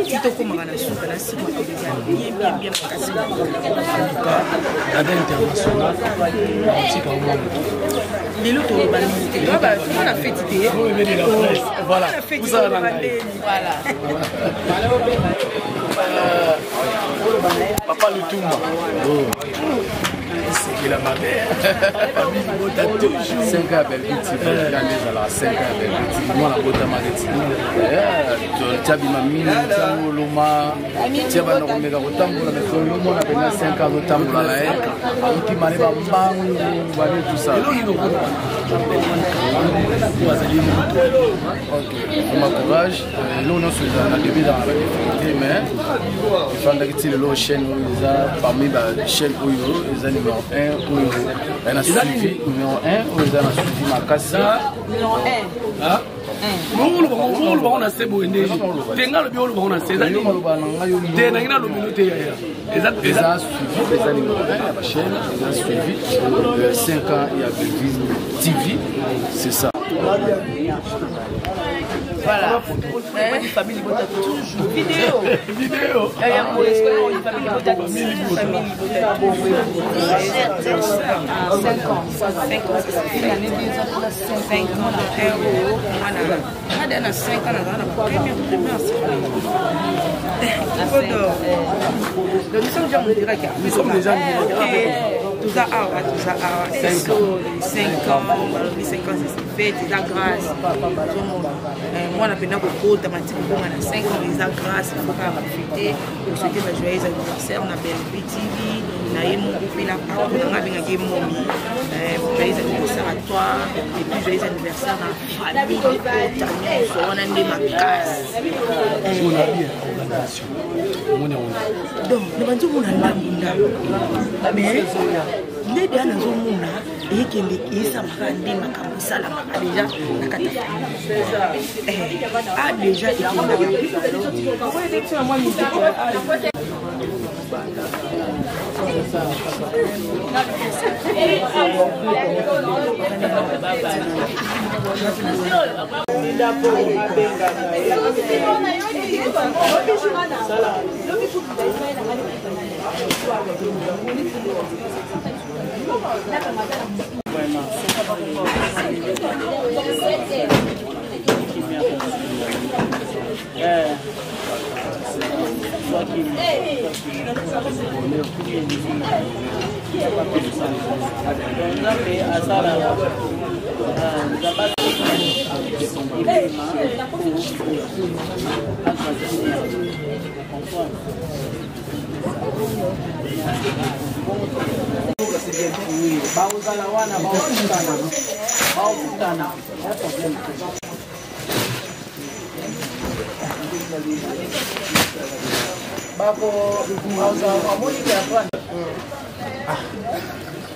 Tu te commandes la soupe, la soupe, bien cassé. La dame internationale, c'est quand même. Les lots, on a fait idée. Voilà. Voilà. Papa le Toumba. C'est qu'il a ma mère. Famille Bota toujours. 5 ans à Belgique, c'est pas la 5 ans à Belgique. Moi, la Bota m'a dit. Tu as vu ma mine, tu as vu l'Oma. Tu as vu l'Omega Rotambola, mais quand l'Oma a venu à 5 ans Rotambola, là, qui m'a dit, tout ça. Ok, on m'encourage. Là, on a début dans la difficulté, mais il faut que les chaînes parmi les chaînes ils ont numéro 1, ils ont suivi numéro 1, ils ont suivi ma casse. Numéro 1. On a fait beau on a suivi les numéro 1 la chaîne, ils ont suivi 5 ans il y a Belgique TV, c'est ça. Voilà. Une famille Bota toujours. Vidéo. Il y a une famille Bota toujours. Famille Bota 5 ans. 5 ans. Une année, 2 ans, 5 ans. On a 5 ans. On a première. Donc nous sommes déjà en direct. Nous sommes déjà en direct. Tout ça, 5 ans, 5 ans, c'est fait, c'est la grâce. Moi, on a besoin de beaucoup de matériel. On a 5 ans, c'est la grâce. On va fêter. On souhaite un joyeux anniversaire. On a BLP TV. On a mon groupe, la parole. On a bien un momie. Joyeux anniversaire à toi. Et puis, joyeux anniversaire à la famille. On a des macaques. On a bien organisation. Donc, nous avons dit qu'on a mais les deux ans et qui ça m'a dit ma ça là déjà la cata a déjà été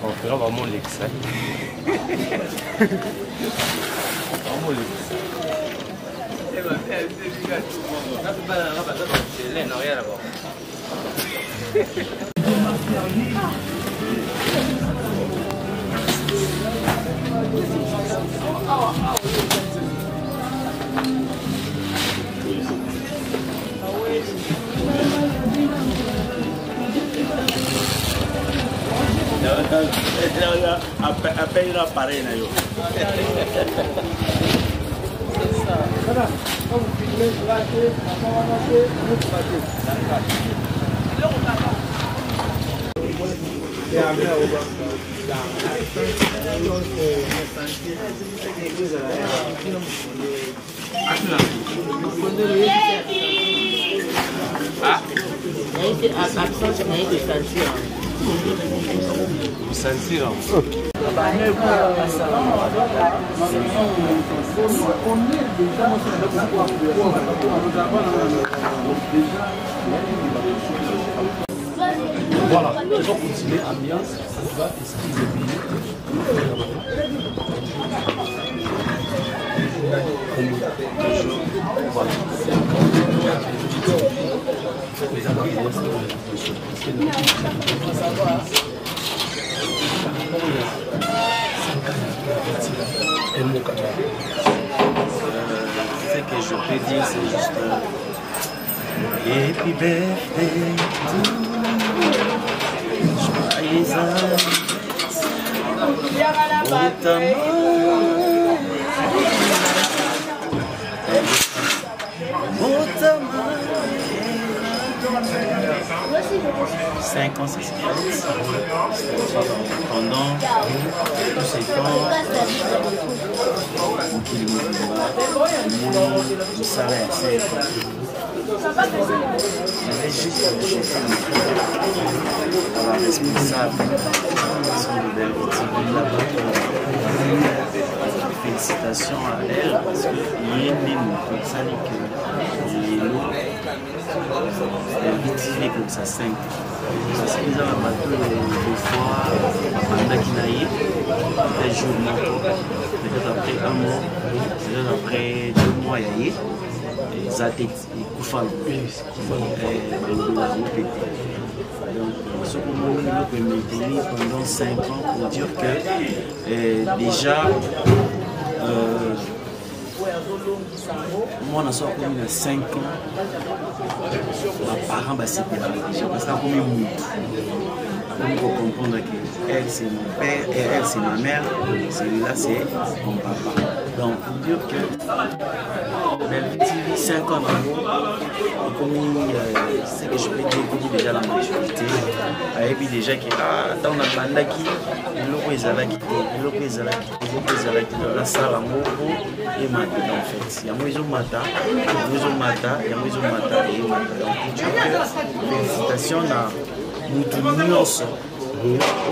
On fera vraiment l'excès. Vraiment l'excès. Appelle la parraine. Sentir. Voilà, ils ont continué ambiance, ça va esquiver les billets. Voilà, c'est encore les Ce que je peux dire, c'est juste Happy birthday to you. Joyeux anniversaire. 5 ans, c'est pendant tous ces temps, nous salaire, c'est juste la responsable de Belviti. Félicitations à elle parce qu'il y a une comme ça que Belviti comme ça 5 ans. Parce qu'ils ont un bateau des fois pendant qu'il a eu des jours peut-être après un mois, peut-être après 2 mois il y a eu ils ont donc ce moment nous peut maintenir pendant 5 ans pour dire que déjà moi on a sorti comme 5 ans mes parents va séparer déjà parce que comme il il faut comprendre que elle c'est mon père et elle c'est ma mère, celui-là c'est mon papa. Donc pour dire que Belviti 5 ans comme c'est que je peux dire que déjà la majorité et puis déjà que dans la bande qui la salle et maintenant en fait il y a moins mata et donc félicitations à Moutounios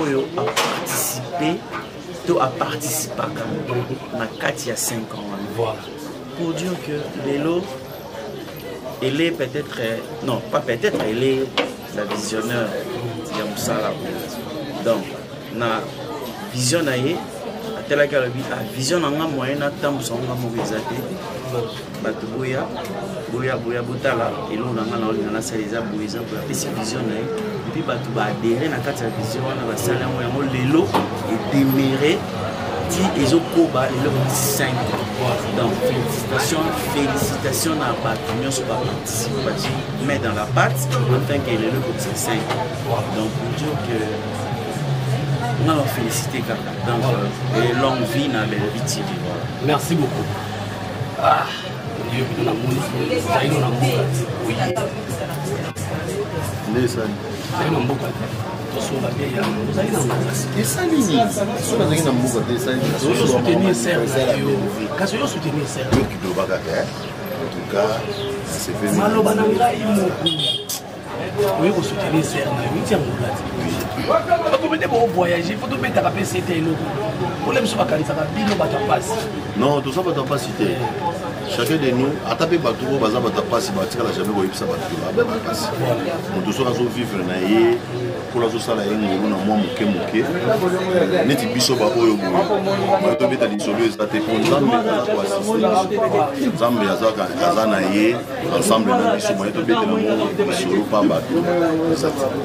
Oyo a participé à la 4 il y a 5 ans. Voilà. Pour dire que Lélo, elle est peut-être, non pas peut-être, elle est la visionnaire de Moussala. Donc, na vision à telle que la vision a un moyen à temps où on a mauvais athée. Batuboya, boya botala, et l'on a la salle des aboués pour la vision. Et puis Batouba adhéré à la vision, on a la salle où Lélo est déméré. Ils ont coba et leur 5 ans. Donc félicitations à Batoumion sur la participation, mais dans la patte, enfin qu'il est le comme c'est 5 ans. Donc pour dire que on a leur félicité donc et longue vie dans Belviti. Merci beaucoup. Ah, Dieu nous a oui. Oui, vous soutenez ça. Voyager, il faut tout mettre à la PCT. Non, tout ça va pas citer. Chacun de nous a tapé bateau, baza bata passe, batika la jamais voyé ça bateau. Abe passe. Nous tous on vivre na yé, pour la sala yé ngolo na moi moké. Neti biso ba oyo bo. Bateau beta disolo ezate pour Nzambe na kwa assist. Nzambe azaka azana yé ensemble na biso mo to beta mo disolo pa bateau.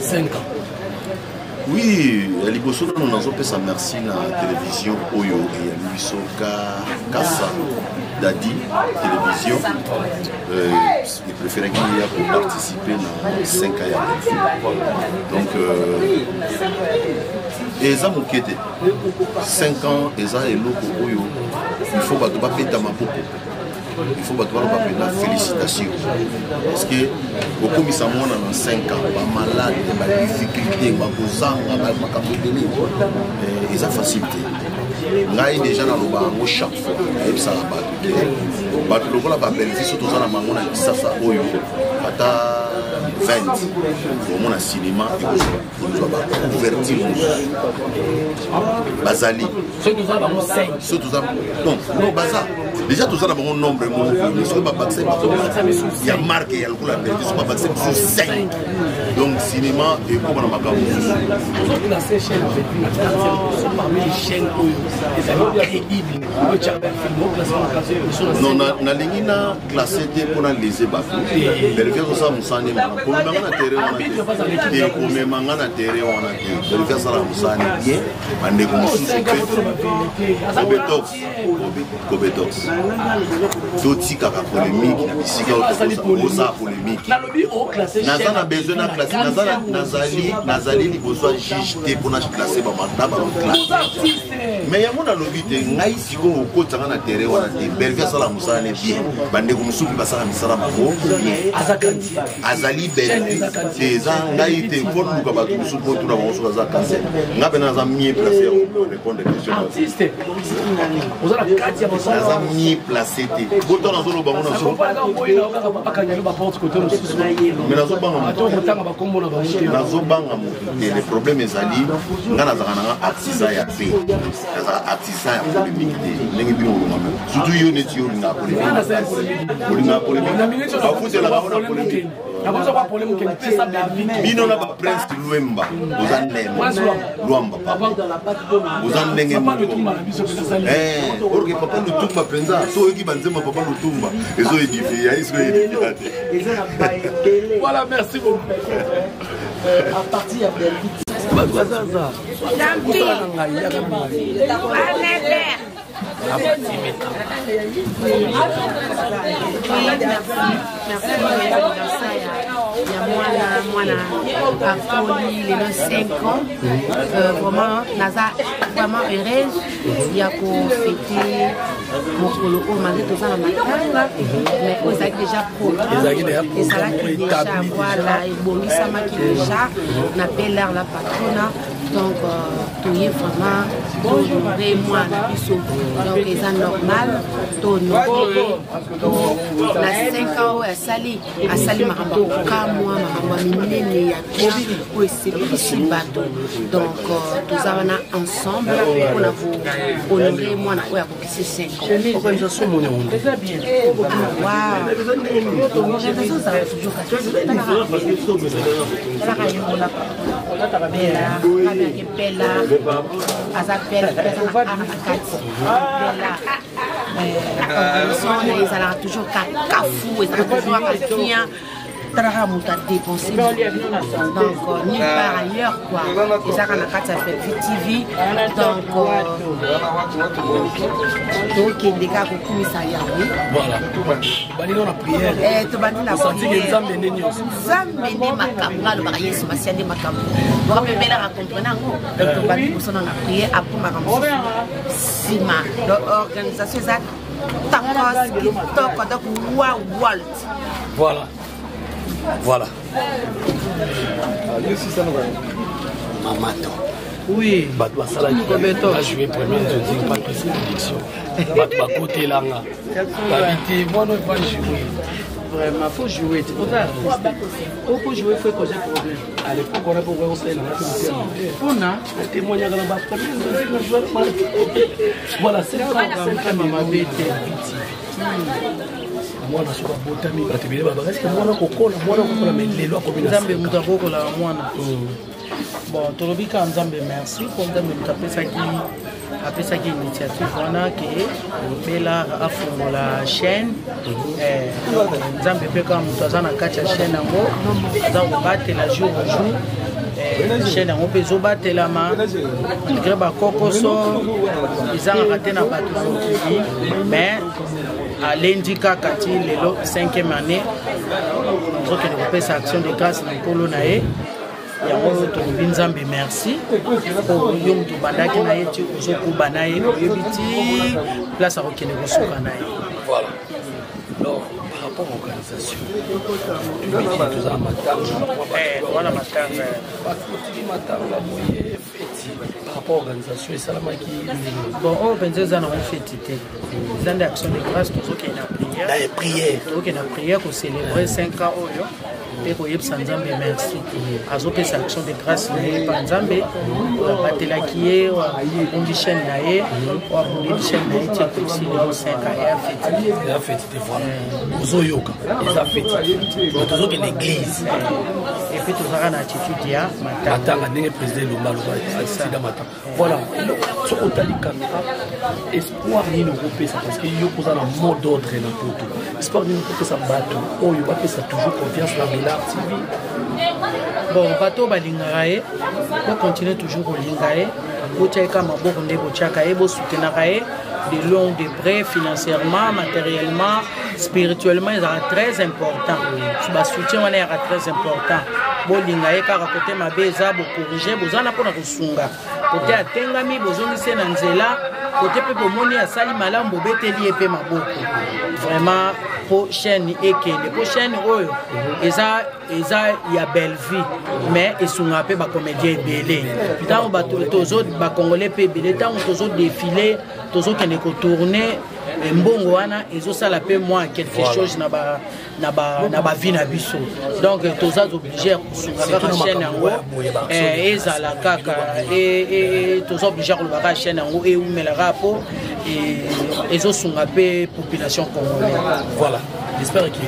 5 ans. Oui, liboso nous avons fait ça merci na télévision Oyo et Luiso Kassa Dadi télévision. Il préférait qu'il y ait pour participer dans 5 ans. Donc, et ça m'a quitté. 5 ans, et ça est loco Oyo. Il faut pas payer ta mapoko. Il faut pas la félicitation. Parce que beaucoup de gens dans 5 ans, pas malade, pas difficulté, pas besoin, pas ils ont facilité. Là, déjà dans le bar, chaque fois, ils savent pas. Le bar, la belle vie, surtout dans la maman, ça, Oyo, à 20, au moins, cinéma, et vous ouverture. Bazali. Surtout ça, non, Bazar. Déjà, tout ça, dans mon nombre, il y a marqué, il y a le coup, la belle vie, il y a 5. Donc, cinéma, et comment on a marqué. Parmi les chaînes, non, na lingi na classé pour na léser bateau. Belvia ça musane ma. Pour manga na terrain on a. Et pour manga na terrain on a. Belvia ça musane bien. Ande ko mususu. Kobetox. totikaka polémique na bisika oza polémique naza na besoin na classe nazali liboso ya juge te mpona classe bamata baloklasse mais yango nalobi te ngai sikoyo okotanga na terrain wana te belvi asala mosala ne bien bandeko mosusu basala misala bango azali belvi te eza ngai te mpo luka bato mosusu mpo tuna bango soki aza cancer nga mpe naza mie place ya répondre question naza mie place te boto nazoloba ngo nazobanga moto te le problème ezali nga nazaka nanga artisan ya pe nazaka artisan ya polémique te ndenge bino olongama surtout yo neti yo olingaka polémique bafutelaka ona polémique bino na baprince lwemba oza ndembo lwamba papa oza ndenge moko orke papa lutumba mpenza so oyoki banzema papa lutumba ezoedifia ezoedifia te voilà merci beaucoup à partir ya Belgique les 5 ans, vraiment, Naza vraiment heureuse. Il y a pour fêter mon colo au mari tout ça mais vous avez déjà produit et ça là qui déjà voilà et bon ça m'a qui déjà on appelle la patrona donc tout est vraiment honorer moi donc c'est normal tout honorer la 5 ans à Sali maramba ka moi maramba minene ya kia pour essayer ici bateau donc tous avons ensemble on a honorer moi na ya kokisi 5 ans organisation mon nom très bien waouh l'organisation ça va toujours Bella, Azapel, ils ont toujours cafou, ils ont toujours quelqu'un. Muta dépensé donc nulle part ailleurs quoi et ça quand on a TV donc des cas pour ça y voilà bani na prière to bani na prière zambe ne makamba le mariage masiande makamba on peut bien la comprendre to bani pour ça na prière après ma sima l'organisation ça takos TikTok donc Walt voilà. Mamato. Oui. Bato basala qui a joué premier je dis pas de sélection. Bato ba côté là nga. Habité moi non pas jouer. Vraiment faut jouer. Faut jouer faut causer problème. À l'époque on a pour voir ça là. On a témoignage dans la voilà c'est ça maman bête. Mwana soka botami batebele baba est-ce que mwana kokola mais lelo akomina nzambe mutu akokola mwana bon tolobika nzambe merci pour nzambe mutu apesaki initiative wana ke bela afungola chaîne nzambe mpe kaka mutu aza na kati ya chaîne yango aza kobatela jour au jour chaîne yango mpe ezobatelama malgré bakokoso ezangaka te na bato zokili mais alendi kaka ti lelo 5e année ozokende kopesa action de grâce na nkolo na ye yango tolobi nzambe merci po yo mutu bandaki na ye ti ozokuba na ye oyebi ti place akokende kosuka na ye voilà alors par rapport à l'organisation voilà matanga par rapport à l'organisation et salamaki bon on pense eza na fête te eza nde action de grâce tozokende na prière ko célébrer 5 ans oyo mpe koyebisa nzambe merci azopesa action de grâce na ye pa nzambe abatelaki ye wabundi chaîne na ye wabundi chaîne na ye ti ekosi lelo 5 ans ya fête voilà ozoyoka eza fête tozokende église et puis tozalaka na attitude ya matanga ndenge président lomba sida matanga voilà soki otali kamera espoir nini okopesa parce que yo koza na mot d'ordre na poto espoir nini okopesa bato oyo bapesa toujours confiance na Belar TV bon bato balingaka ye bocontinue toujours kolinga ye botiaka maboko nde botiaka ye bosoutenaka ye de loin de près, financièrement, matériellement, spirituellement, ils sont très importants. Le soutien est très important. Bolinga et car à côté ma beza bo corriger bozana pona kusunga côté atengami bozongise na nzela côté pe bomoni ya sali malambo beteli epe maboko vraiment pour chaîne ekende pour chaîne oyo eza ya belle vie mais esunga pe ba comédien belé tant ba tozo ba congolais pe belé tant tozo défiler tozo kende ko tourner mbongo wana ezosala pe moi quelque chose na ba vie na biso donc toza obligé kusunga ka chaîne yango ezala kaka et toza obligé ko ba chaîne yango e umela rapo et ezosunga pe population congolaise. Voilà, j'espère que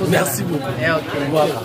merci beaucoup. Okay. Voilà.